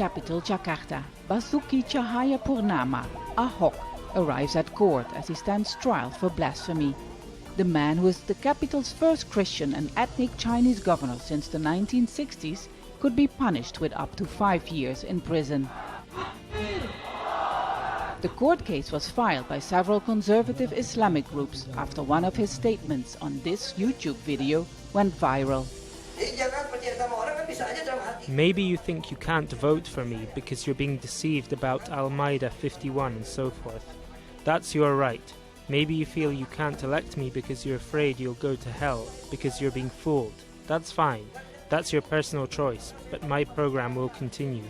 capital Jakarta, Basuki Cahayapurnama, Ahok, arrives at court as he stands trial for blasphemy. The man, who is the capital's first Christian and ethnic Chinese governor since the 1960s, could be punished with up to 5 years in prison. The court case was filed by several conservative Islamic groups after one of his statements on this YouTube video went viral. Maybe you think you can't vote for me because you're being deceived about Al-Ma'idah 51 and so forth. That's your right. Maybe you feel you can't elect me because you're afraid you'll go to hell because you're being fooled. That's fine. That's your personal choice, but my program will continue.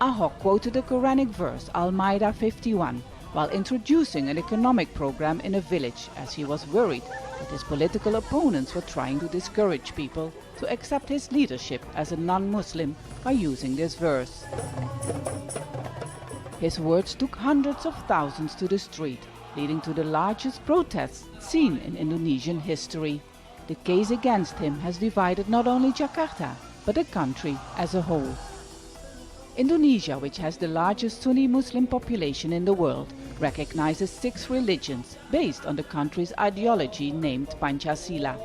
Ahok quoted the Quranic verse Al-Ma'idah 51 while introducing an economic program in a village, as he was worried that his political opponents were trying to discourage people to accept his leadership as a non-Muslim by using this verse. His words took hundreds of thousands to the street, leading to the largest protests seen in Indonesian history. The case against him has divided not only Jakarta, but the country as a whole. Indonesia, which has the largest Sunni Muslim population in the world, recognizes 6 religions based on the country's ideology named Pancasila.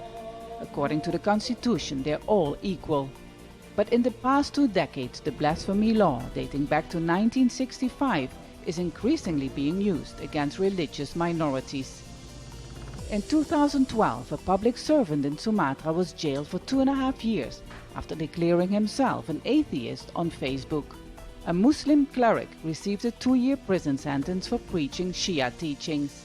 According to the constitution, they're all equal. But in the past 2 decades, the blasphemy law, dating back to 1965, is increasingly being used against religious minorities. In 2012, a public servant in Sumatra was jailed for 2.5 years after declaring himself an atheist on Facebook. A Muslim cleric received a 2-year prison sentence for preaching Shia teachings.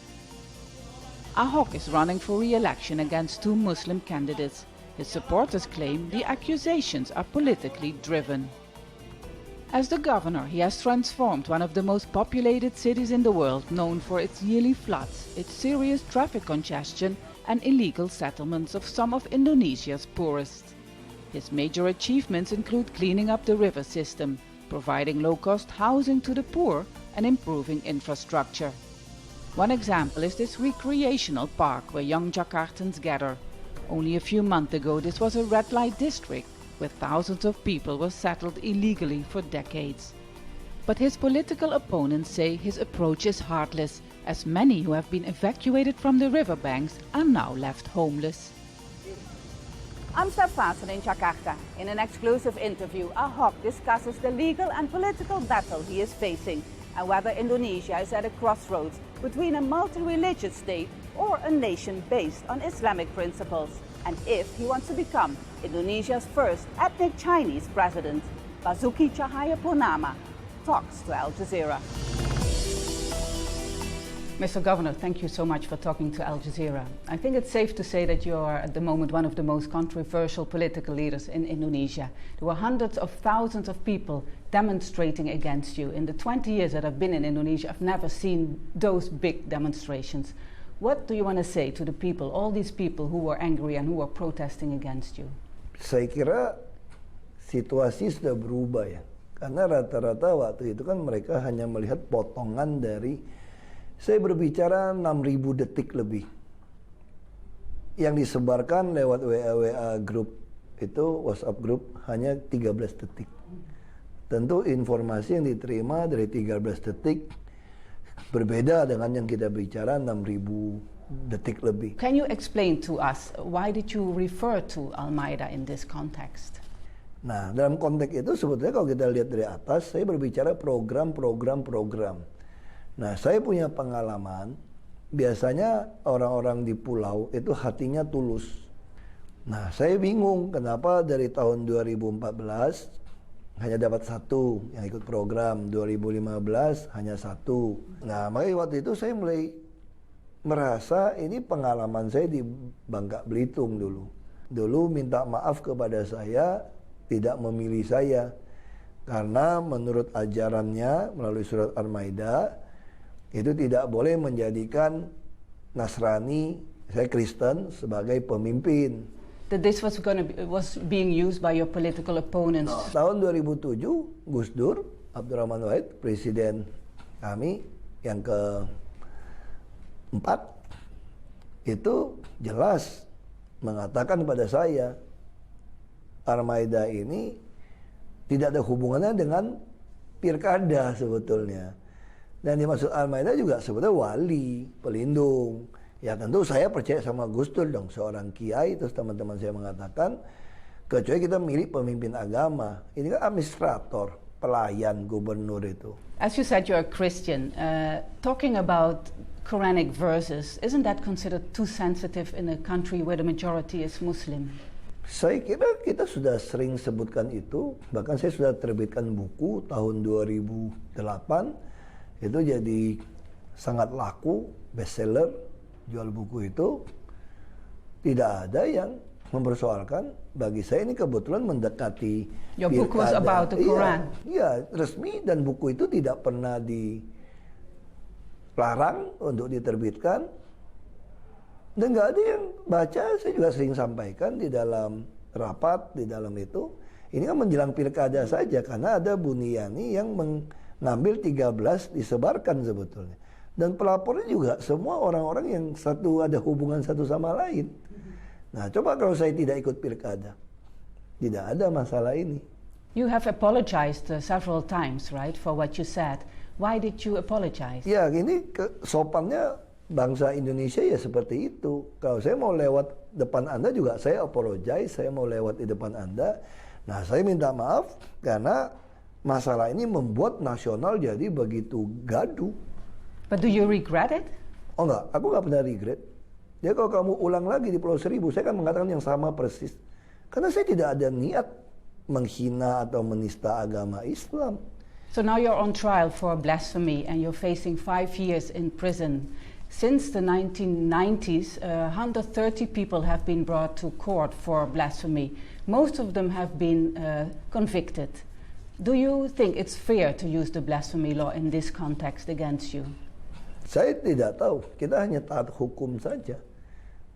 Ahok is running for re-election against 2 Muslim candidates. His supporters claim the accusations are politically driven. As the governor, he has transformed one of the most populated cities in the world, known for its yearly floods, its serious traffic congestion and illegal settlements of some of Indonesia's poorest. His major achievements include cleaning up the river system, providing low-cost housing to the poor and improving infrastructure. One example is this recreational park where young Jakartans gather. Only a few months ago this was a red light district where thousands of people were settled illegally for decades. But his political opponents say his approach is heartless, as many who have been evacuated from the riverbanks are now left homeless. I'm Steph Vassen in Jakarta. In an exclusive interview, Ahok discusses the legal and political battle he is facing and whether Indonesia is at a crossroads between a multi-religious state or a nation based on Islamic principles, and if he wants to become Indonesia's first ethnic Chinese president. Basuki Cahayapurnama talks to Al Jazeera. Mr. Governor, thank you so much for talking to Al Jazeera. I think it's safe to say that you are at the moment one of the most controversial political leaders in Indonesia. There were hundreds of thousands of people demonstrating against you. In the 20 years that I've been in Indonesia, I've never seen those big demonstrations. What do you want to say to the people, all these people who were angry and who were protesting against you? Saya kira situasi sudah berubah ya. Karena rata-rata waktu itu kan mereka hanya melihat potongan dari, saya berbicara 6.000 detik lebih yang disebarkan lewat WA grup itu, WhatsApp grup hanya 13 detik. Tentu informasi yang diterima dari 13 detik berbeda dengan yang kita bicara 6.000 detik lebih. Can you explain to us why did you refer to Al-Ma'idah in this context? Nah, dalam konteks itu sebetulnya kalau kita lihat dari atas, saya berbicara program. Nah, saya punya pengalaman, biasanya orang-orang di pulau itu hatinya tulus. Nah, saya bingung kenapa dari tahun 2014 hanya dapat 1 yang ikut program, 2015 hanya 1. Nah, makanya waktu itu saya mulai merasa ini pengalaman saya di Bangka Belitung dulu. Dulu minta maaf kepada saya, tidak memilih saya. Karena menurut ajarannya melalui surat Al-Ma'idah, itu tidak boleh menjadikan Nasrani, saya Kristen, sebagai pemimpin. That this was being used by your political opponents. Tahun 2007, Gus Dur, Abdurrahman Wahid, presiden kami yang ke-4, itu jelas mengatakan kepada saya, Al-Ma'idah ini Tidak ada hubungannya dengan pilkada sebetulnya. Dan dimaksud Al-Maidah juga sebetulnya wali, pelindung. Ya tentu saya percaya sama Gus Dur dong, seorang kiai. Terus teman-teman saya mengatakan, kecuali kita milih pemimpin agama. Ini kan administrator, pelayan gubernur itu. As you said, you're a Christian. Talking about Quranic verses, isn't that considered too sensitive in a country where the majority is Muslim? Saya kira kita sudah sering sebutkan itu. Bahkan saya sudah terbitkan buku tahun 2008. Itu jadi sangat laku, bestseller. Jual buku itu. Tidak ada yang mempersoalkan. Bagi saya ini kebetulan mendekati Your book was about the Quran. Iya, resmi, dan buku itu tidak pernah dilarang untuk diterbitkan. Dan nggak ada yang baca. Saya juga sering sampaikan di dalam rapat, di dalam itu. Ini kan menjelang pilkada saja, karena ada Buniyani yang mengambil 13 disebarkan sebetulnya. Dan pelapornya juga semua orang-orang yang ada hubungan satu sama lain. Nah, coba kalau saya tidak ikut pilkada, tidak ada masalah ini. You have apologized several times, right, for what you said. Why did you apologize? Ya, ini sopannya bangsa Indonesia ya seperti itu. Kalau saya mau lewat depan Anda juga saya apologize, saya mau lewat di depan Anda. Nah, saya minta maaf karena masalah ini membuat nasional jadi begitu gaduh. But do you regret it? Oh enggak, aku nggak pernah regret. Ya kalau kamu ulang lagi di Pulau Seribu, saya akan mengatakan yang sama persis. Karena saya tidak ada niat menghina atau menista agama Islam. So now you're on trial for blasphemy and you're facing 5 years in prison. Since the 1990s, 130 people have been brought to court for blasphemy. Most of them have been convicted. Do you think it's fair to use the blasphemy law in this context against you? Saya tidak tahu, kita hanya taat hukum saja.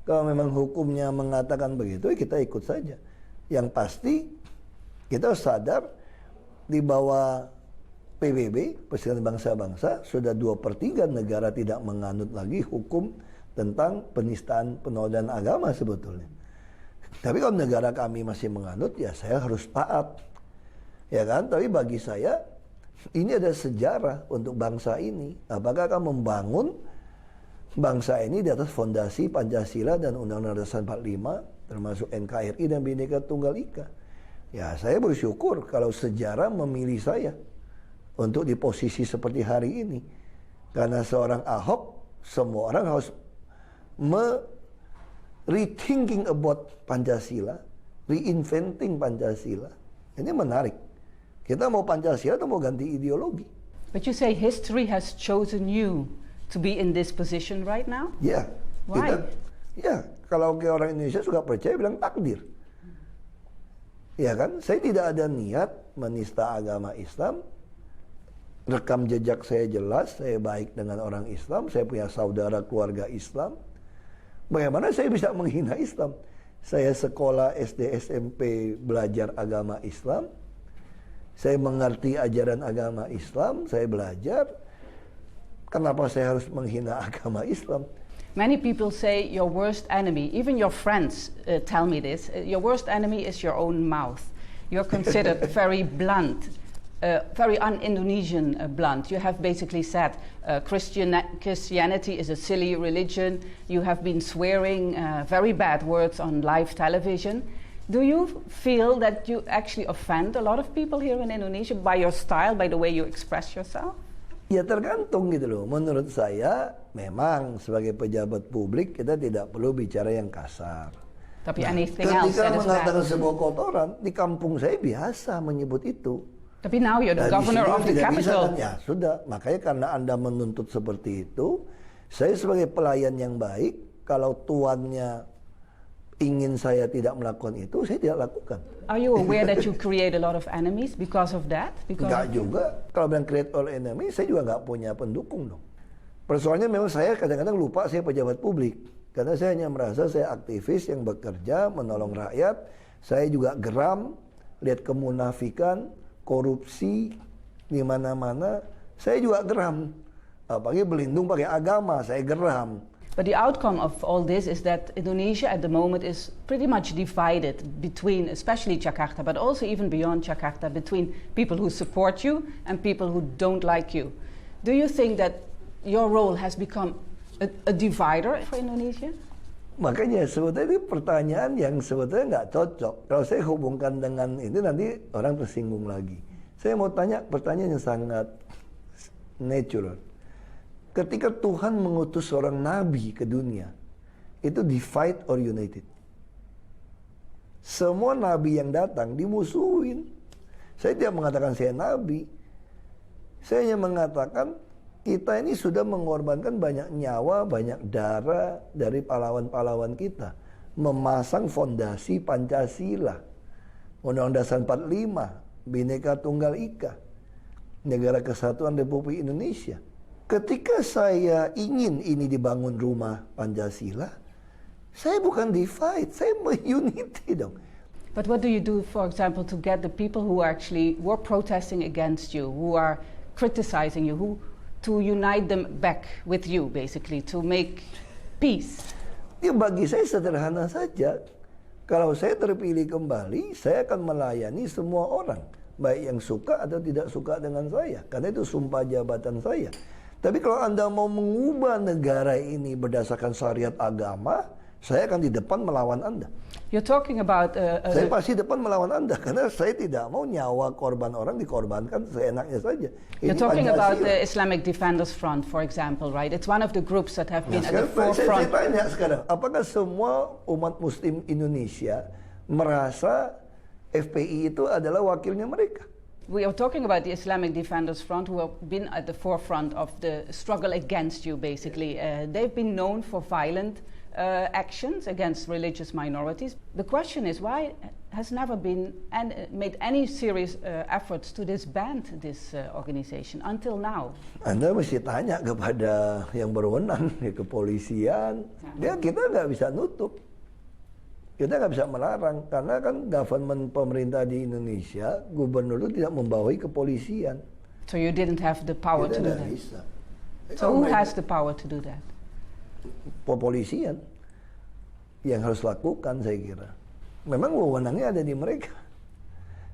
Kalau memang hukumnya mengatakan begitu, kita ikut saja. Yang pasti, kita sadar di bawah PBB, Persatuan Bangsa-Bangsa, sudah 2/3 negara tidak menganut lagi hukum tentang penistaan penodaan agama sebetulnya. Tapi kalau negara kami masih menganut, ya saya harus taat. Ya kan? Tapi bagi saya, ini ada sejarah untuk bangsa ini. Apakah akan membangun bangsa ini di atas fondasi Pancasila dan Undang-Undang Dasar 45, termasuk NKRI dan Bhinneka Tunggal Ika. Ya, saya bersyukur kalau sejarah memilih saya untuk di posisi seperti hari ini. Karena seorang Ahok, semua orang harus rethinking about Pancasila, reinventing Pancasila. Ini menarik. Kita mau Pancasila atau mau ganti ideologi? But you say history has chosen you to be in this position right now? Ya. Why? Kalau orang Indonesia suka percaya bilang takdir. Ya kan? Saya tidak ada niat menista agama Islam. Rekam jejak saya jelas, saya baik dengan orang Islam, saya punya saudara keluarga Islam. Bagaimana saya bisa menghina Islam? Saya sekolah SD SMP belajar agama Islam. Saya mengerti ajaran agama Islam, saya belajar. Kenapa saya harus menghina agama Islam? Many people say your worst enemy, even your friends tell me this, your worst enemy is your own mouth. You're considered very blunt, very un-Indonesian blunt. You have basically said Christianity is a silly religion. You have been swearing very bad words on live television. Do you feel that you actually offend a lot of people here in Indonesia by your style, by the way you express yourself? Ya tergantung gitu loh. Menurut saya memang sebagai pejabat publik kita tidak perlu bicara yang kasar. Tapi anything else ketika that is mengatakan bad. sebuah kotoran, di kampung saya biasa menyebut itu. Tapi now you're the Nah, governor di sini of the tidak bisa, capital. kan? Ya sudah, makanya karena Anda menuntut seperti itu, saya sebagai pelayan yang baik, kalau tuannya ingin saya tidak melakukan itu, saya tidak lakukan. Are you aware that you create a lot of enemies because of that? Enggak juga. Kalau bilang create all enemy, saya juga nggak punya pendukung dong. Persoalannya memang saya kadang-kadang lupa saya pejabat publik. Karena saya hanya merasa saya aktivis yang bekerja, menolong rakyat. Saya juga geram, lihat kemunafikan, korupsi di mana-mana. Saya juga geram. Apalagi berlindung pakai agama, saya geram. But the outcome of all this is that Indonesia at the moment is pretty much divided between, especially Jakarta, but also even beyond Jakarta, between people who support you and people who don't like you. Do you think that your role has become a divider for Indonesia? Makanya sebetulnya ini pertanyaan yang sebetulnya nggak cocok. Kalau saya hubungkan dengan ini nanti orang tersinggung lagi. Saya mau tanya pertanyaan yang sangat natural. Ketika Tuhan mengutus seorang nabi ke dunia, itu divide or united. Semua nabi yang datang dimusuhin. Saya tidak mengatakan saya nabi. Saya hanya mengatakan kita ini sudah mengorbankan banyak nyawa, banyak darah dari pahlawan-pahlawan kita. Memasang fondasi Pancasila. Undang-Undang Dasar 45, Bhinneka Tunggal Ika. Negara Kesatuan Republik Indonesia. Ketika saya ingin ini dibangun rumah Pancasila, saya bukan divide, saya unity dong. But what do you do, for example, to get the people who actually were protesting against you, who are criticizing you, to unite them back with you, basically, to make peace? Ya bagi saya sederhana saja. Kalau saya terpilih kembali, saya akan melayani semua orang, baik yang suka atau tidak suka dengan saya, karena itu sumpah jabatan saya. Tapi kalau Anda mau mengubah negara ini berdasarkan syariat agama, saya akan di depan melawan Anda. You're talking about... saya pasti depan melawan Anda, karena saya tidak mau nyawa korban orang dikorbankan seenaknya saja. You're talking about the Islamic Defenders Front, for example, right? It's one of the groups that have been at the forefront. Saya tanya sekarang, apakah semua umat Muslim Indonesia merasa FPI itu adalah wakilnya mereka? We are talking about the Islamic Defenders Front, who have been at the forefront of the struggle against you, basically. They've been known for violent actions against religious minorities. The question is, why has never been made any serious efforts to disband this organization until now? Anda mesti tanya kepada yang berwenang, ya, kepolisian. Ya, kita nggak bisa nutup. Kita nggak bisa melarang, karena kan government pemerintah di Indonesia, gubernur itu tidak membawahi kepolisian. So you didn't have the power to do that? Bisa. So who has the power to do that? Kepolisian yang harus lakukan, saya kira. Memang wewenangnya ada di mereka.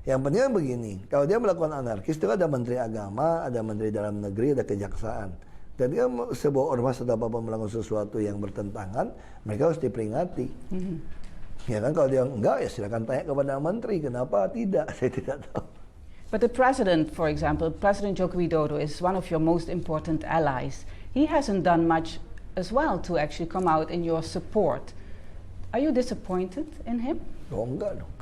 Yang penting begini, kalau dia melakukan anarkis, itu ada Menteri Agama, ada Menteri Dalam Negeri, ada Kejaksaan. Jadi sebuah ormas atau apa melakukan sesuatu yang bertentangan, mereka harus diperingati. Ya kan, kalau dia enggak, ya silakan tanya kepada menteri, kenapa tidak, saya tidak tahu. But the president, for example, President Joko Widodo is one of your most important allies. He hasn't done much as well to actually come out in your support. Are you disappointed in him? Oh, enggak dong.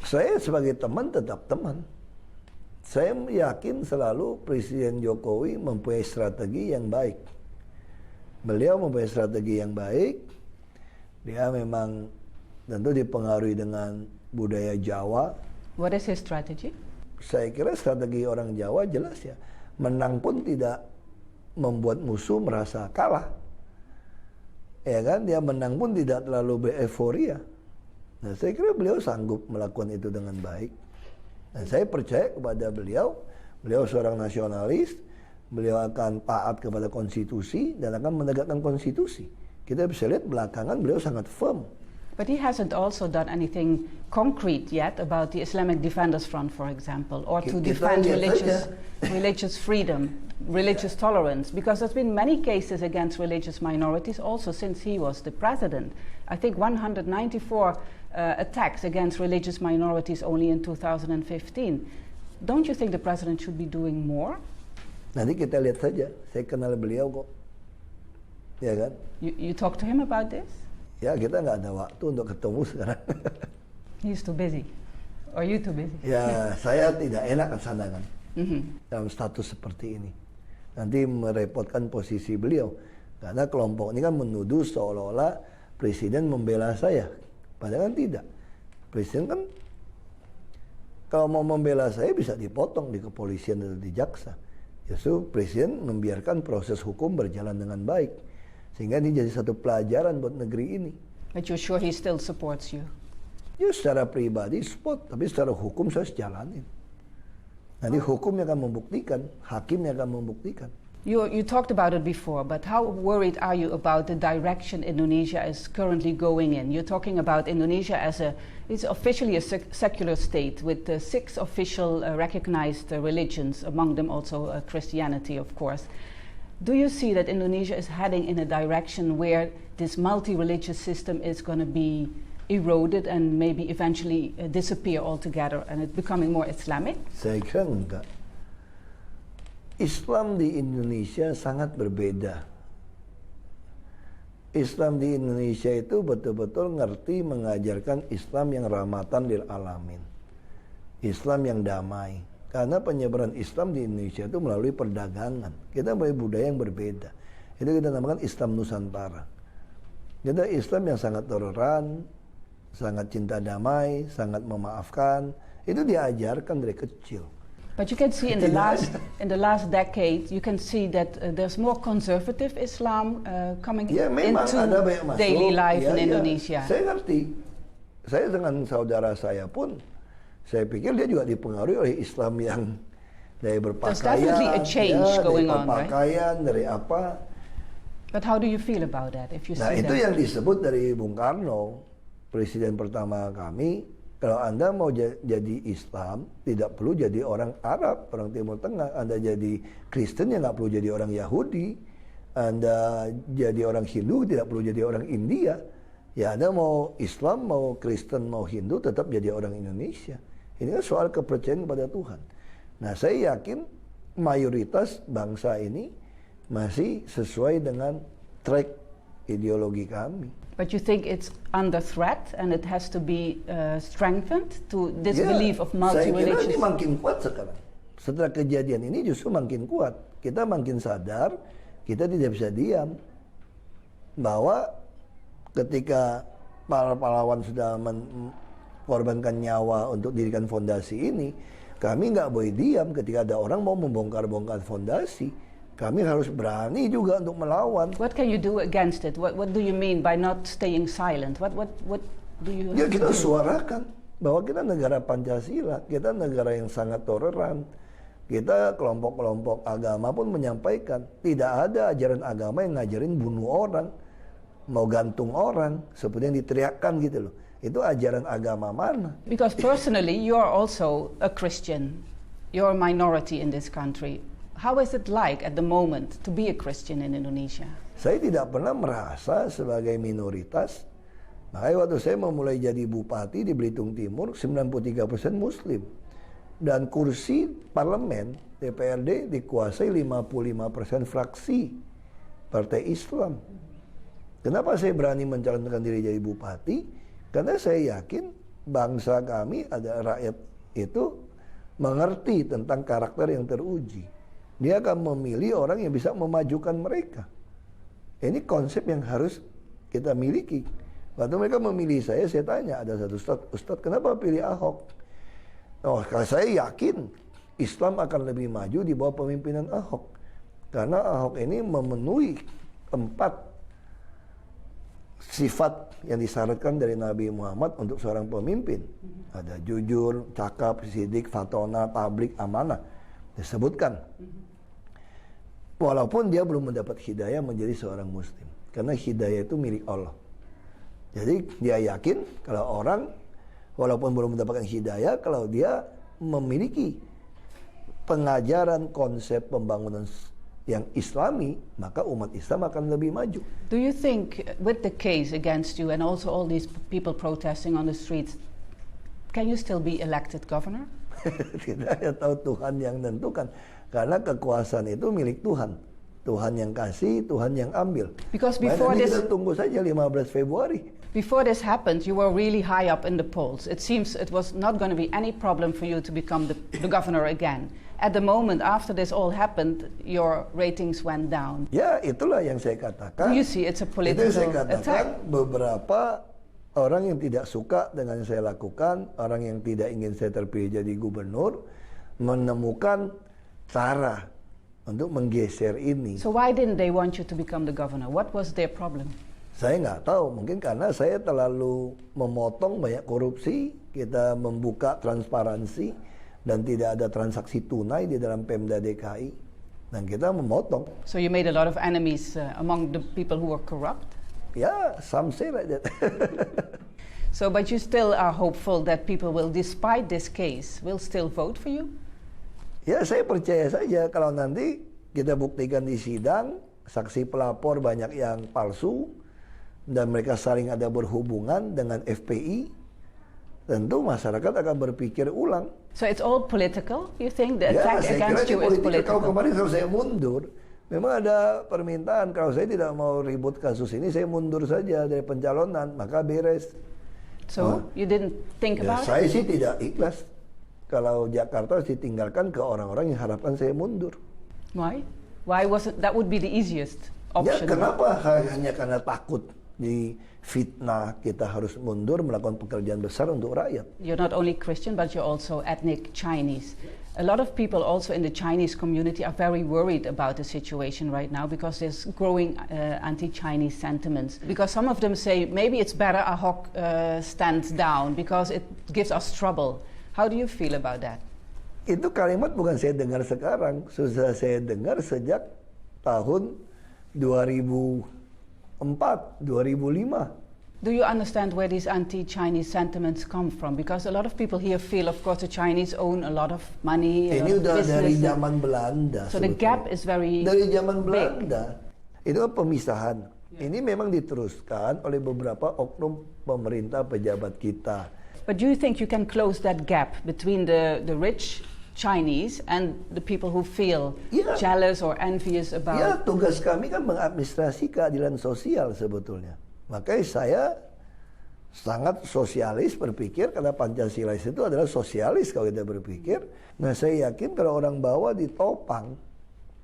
Saya sebagai teman tetap teman. Saya yakin selalu Presiden Jokowi mempunyai strategi yang baik. Beliau mempunyai strategi yang baik. Dia memang tentu dipengaruhi dengan budaya Jawa. What is his strategy? Saya kira strategi orang Jawa jelas ya. Menang pun tidak membuat musuh merasa kalah. Ya kan, dia menang pun tidak terlalu bereforia. Nah, saya kira beliau sanggup melakukan itu dengan baik. Dan saya percaya kepada beliau. Beliau seorang nasionalis. Beliau akan taat kepada konstitusi dan akan menegakkan konstitusi. Kita bisa lihat belakangan beliau sangat firm. But he hasn't also done anything concrete yet about the Islamic Defenders Front, for example, or to defend religious freedom, religious tolerance, because there's been many cases against religious minorities also since he was the president. I think 194 attacks against religious minorities only in 2015. Don't you think the president should be doing more? Nanti kita lihat saja. Saya kenal beliau kok. Ya kan? You talk to him about this? Ya, kita nggak ada waktu untuk ketemu sekarang. He's too busy. Or you too busy? Ya, saya tidak enak ke sana kan. Dalam status seperti ini. Nanti merepotkan posisi beliau. Karena kelompok ini kan menuduh seolah-olah presiden membela saya. Padahal kan tidak. Presiden kan kalau mau membela saya bisa dipotong di kepolisian atau di jaksa. Justru presiden membiarkan proses hukum berjalan dengan baik. Sehingga ini jadi satu pelajaran buat negeri ini. But you're sure he still supports you? Ya secara pribadi support, tapi secara hukum saya jalanin. Nanti hukumnya akan membuktikan, hakimnya akan membuktikan. You talked about it before, but how worried are you about the direction Indonesia is currently going in? You're talking about Indonesia it's officially a secular state with 6 official recognized religions, among them also Christianity, of course. Do you see that Indonesia is heading in a direction where this multi-religious system is going to be eroded and maybe eventually disappear altogether and it becoming more Islamic? Saya kira enggak. Islam di Indonesia sangat berbeda. Islam di Indonesia itu betul-betul ngerti mengajarkan Islam yang rahmatan lil alamin. Islam yang damai. Karena penyebaran Islam di Indonesia itu melalui perdagangan. Kita punya budaya yang berbeda. Itu kita namakan Islam Nusantara. Kita Islam yang sangat toleran, sangat cinta damai, sangat memaafkan. Itu diajarkan dari kecil. But you can see in the last decade, you can see that there's more conservative Islam coming into daily life in Indonesia. Saya ngerti. Saya dengan saudara saya pun, saya pikir dia juga dipengaruhi oleh Islam yang dari berpakaian, there's definitely a change going on, berpakaian, right? dari apa. But how do you feel about that? If you see itu yang disebut dari Bung Karno, presiden pertama kami. Kalau Anda mau jadi Islam, tidak perlu jadi orang Arab, orang Timur Tengah. Anda jadi Kristen, ya nggak perlu jadi orang Yahudi. Anda jadi orang Hindu, tidak perlu jadi orang India. Ya Anda mau Islam, mau Kristen, mau Hindu, tetap jadi orang Indonesia. Ini kan soal kepercayaan kepada Tuhan. Nah, saya yakin mayoritas bangsa ini masih sesuai dengan track ideologi kami. But you think it's under threat and it has to be strengthened to this belief of multi-religious? Saya kira ini makin kuat sekarang. Setelah kejadian ini justru makin kuat. Kita makin sadar, kita tidak bisa diam. Bahwa ketika para pahlawan sudah mengorbankan nyawa untuk dirikan fondasi ini, kami nggak boleh diam ketika ada orang mau membongkar-bongkar fondasi. Kami harus berani juga untuk melawan. What can you do against it? What do you mean by not staying silent? What do you? Ya kita suarakan bahwa kita negara Pancasila, kita negara yang sangat toleran. Kita kelompok-kelompok agama pun menyampaikan tidak ada ajaran agama yang ngajarin bunuh orang, mau gantung orang, seperti yang diteriakkan gitu loh. Itu ajaran agama mana? Because personally, you are also a Christian. You're a minority in this country. How is it like at the moment to be a Christian in Indonesia? Saya tidak pernah merasa sebagai minoritas. Makanya waktu saya memulai jadi bupati di Belitung Timur, 93% Muslim. Dan kursi parlemen DPRD dikuasai 55% fraksi Partai Islam. Kenapa saya berani mencalonkan diri jadi bupati? Karena saya yakin bangsa kami, ada rakyat itu mengerti tentang karakter yang teruji. Dia akan memilih orang yang bisa memajukan mereka. Ini konsep yang harus kita miliki. Waktu mereka memilih saya tanya, ada satu Ustadz, kenapa pilih Ahok? Oh, kalau saya yakin Islam akan lebih maju di bawah pemimpinan Ahok. Karena Ahok ini memenuhi 4 sifat yang disyaratkan dari Nabi Muhammad untuk seorang pemimpin. Ada jujur, cakap, sidik, fatona, tablik, amanah. Disebutkan. Walaupun dia belum mendapat hidayah menjadi seorang muslim. Karena hidayah itu milik Allah. Jadi dia yakin kalau orang walaupun belum mendapatkan hidayah, kalau dia memiliki pengajaran konsep pembangunan yang Islami, maka umat Islam akan lebih maju. Do you think with the case against you and also all these people protesting on the streets, can you still be elected governor? Tidak, ya tahu Tuhan yang menentukan. Karena kekuasaan itu milik Tuhan. Tuhan yang kasih, Tuhan yang ambil. Because before this, kita tunggu saja 15 Februari. Before this happened, you were really high up in the polls. It seems it was not going to be any problem for you to become the governor again. At the moment, after this all happened, your ratings went down. Ya, itulah yang saya katakan. Do you see it's a political saya katakan, attack? Beberapa orang yang tidak suka dengan yang saya lakukan, orang yang tidak ingin saya terpilih jadi gubernur, menemukan cara untuk menggeser ini. So why didn't they want you to become the governor? What was their problem? Saya nggak tahu, mungkin karena saya terlalu memotong banyak korupsi, kita membuka transparansi dan tidak ada transaksi tunai di dalam Pemda DKI. Dan kita memotong. So you made a lot of enemies among the people who were corrupt? Ya, some say like that. So, but you still are hopeful that people will, despite this case, will still vote for you? Ya, saya percaya saja kalau nanti kita buktikan di sidang, saksi pelapor banyak yang palsu, dan mereka saling ada berhubungan dengan FPI, tentu masyarakat akan berpikir ulang. So it's all political, you think? The attack against you is political? Kalau kemarin kalau saya mundur, memang ada permintaan, kalau saya tidak mau ribut kasus ini, saya mundur saja dari pencalonan, maka beres. So you didn't think about Saya it? sih tidak ikhlas kalau Jakarta harus ditinggalkan ke orang-orang yang harapkan saya mundur. Why? Why was it, that would be the easiest Ya, option? kenapa hanya karena takut di fitnah kita harus mundur melakukan pekerjaan besar untuk rakyat. You're not only Christian, but you're also ethnic Chinese. A lot of people also in the Chinese community are very worried about the situation right now because there's growing anti-Chinese sentiments. Because some of them say maybe it's better Ahok stands down because it gives us trouble. How do you feel about that? Itu kalimat bukan saya dengar sekarang, sudah saya dengar sejak tahun 2004, 2005. Do you understand where these anti-Chinese sentiments come from? Because a lot of people here feel, of course, the Chinese own a lot of money, a Ini lot of udah dari business. zaman Belanda. So the gap is very dari zaman big. Belanda. Itu kan pemisahan. Ini memang diteruskan oleh beberapa oknum pemerintah pejabat kita. But do you think you can close that gap between the rich Chinese and the people who feel jealous or envious about? Ya, tugas kami kan mengadministrasi keadilan sosial sebetulnya. Makanya saya sangat sosialis berpikir karena Pancasila itu adalah sosialis kalau kita berpikir. Nah, saya yakin kalau orang bawah ditopang,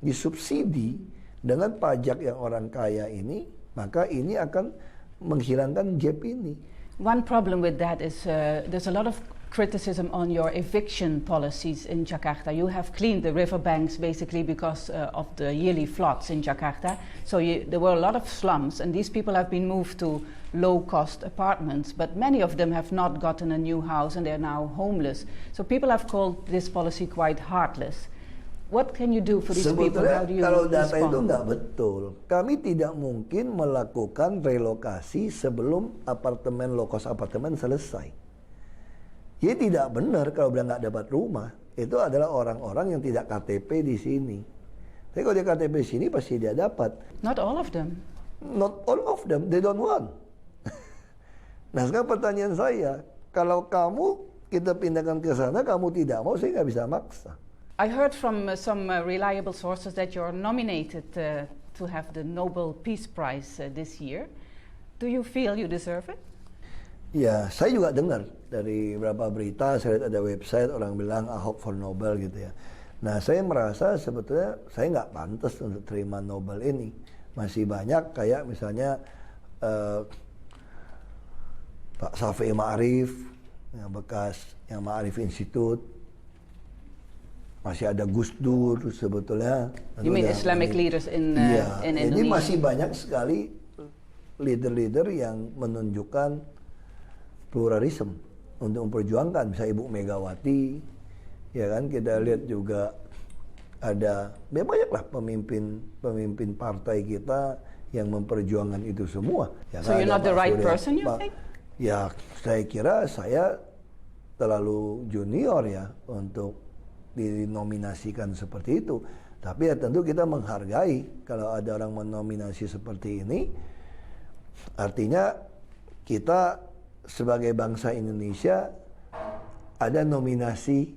disubsidi dengan pajak yang orang kaya ini, maka ini akan menghilangkan gap ini. One problem with that is there's a lot of criticism on your eviction policies in Jakarta. You have cleaned the riverbanks basically because of the yearly floods in Jakarta. So there were a lot of slums, and these people have been moved to low-cost apartments, but many of them have not gotten a new house and they're now homeless. So people have called this policy quite heartless. What can you do for these people? How do you kalau data itu respond? nggak betul. Kami tidak mungkin melakukan relokasi sebelum apartemen low-cost apartemen selesai. Jadi tidak benar kalau bilang nggak dapat rumah. Itu adalah orang-orang yang tidak KTP di sini. Tapi kalau dia KTP di sini pasti dia dapat. Not all of them. Not all of them, they don't want. Nah sekarang pertanyaan saya, kalau kamu kita pindahkan ke sana, kamu tidak mau, saya nggak bisa maksa. I heard from some reliable sources that you're nominated to have the Nobel Peace Prize this year. Do you feel you deserve it? Ya, saya juga dengar dari beberapa berita, saya lihat ada website orang bilang Ahok for Nobel gitu ya. Nah, saya merasa sebetulnya saya nggak pantas untuk terima Nobel ini. Masih banyak kayak misalnya Pak Safi Ma'arif, yang bekas yang Ma'arif Institute. Masih ada Gus Dur sebetulnya. You mean Islamic leaders in Indonesia? Jadi masih banyak sekali leader-leader yang menunjukkan pluralisme untuk memperjuangkan, misalnya Ibu Megawati, ya kan, kita lihat juga ada banyaklah pemimpin partai kita yang memperjuangkan itu semua. Ya so kan, you're not the right person, you think? Ya, saya kira saya terlalu junior ya untuk dinominasikan seperti itu. Tapi ya tentu kita menghargai kalau ada orang menominasi seperti ini. Artinya kita sebagai bangsa Indonesia ada nominasi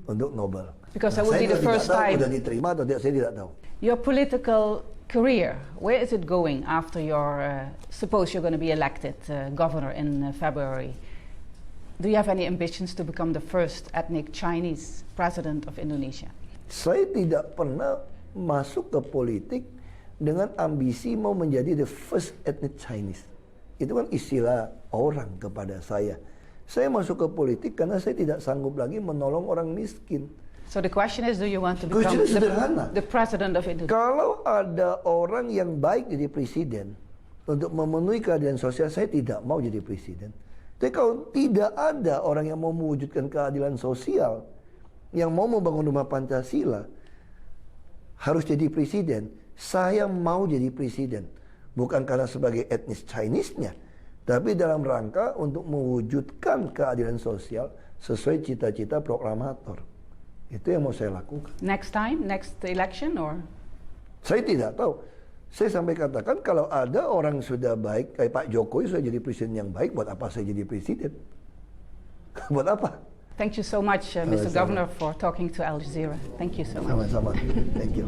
untuk Nobel. Because that would be the first time. Sudah diterima atau tidak, saya tidak tahu. Your political career, where is it going after your, suppose you're going to be elected governor in February? Do you have any ambitions to become the first ethnic Chinese president of Indonesia? Saya tidak pernah masuk ke politik dengan ambisi mau menjadi the first ethnic Chinese. Itu kan istilah orang kepada saya. Saya masuk ke politik karena saya tidak sanggup lagi menolong orang miskin. So the question is, do you want to become the president of Indonesia? Kalau ada orang yang baik jadi presiden untuk memenuhi keadilan sosial, saya tidak mau jadi presiden. Tapi kalau tidak ada orang yang mau mewujudkan keadilan sosial, yang mau membangun rumah Pancasila, harus jadi presiden. Saya mau jadi presiden. Bukan karena sebagai etnis Chinese-nya, tapi dalam rangka untuk mewujudkan keadilan sosial sesuai cita-cita proklamator. Itu yang mau saya lakukan. Next time, next election, or? Saya tidak tahu. Saya sampai katakan kalau ada orang sudah baik, kayak Pak Jokowi sudah jadi presiden yang baik, buat apa saya jadi presiden? Buat apa? Thank you so much, Mr. Governor, for talking to Al Jazeera. Thank you so much. Sama-sama. Thank you.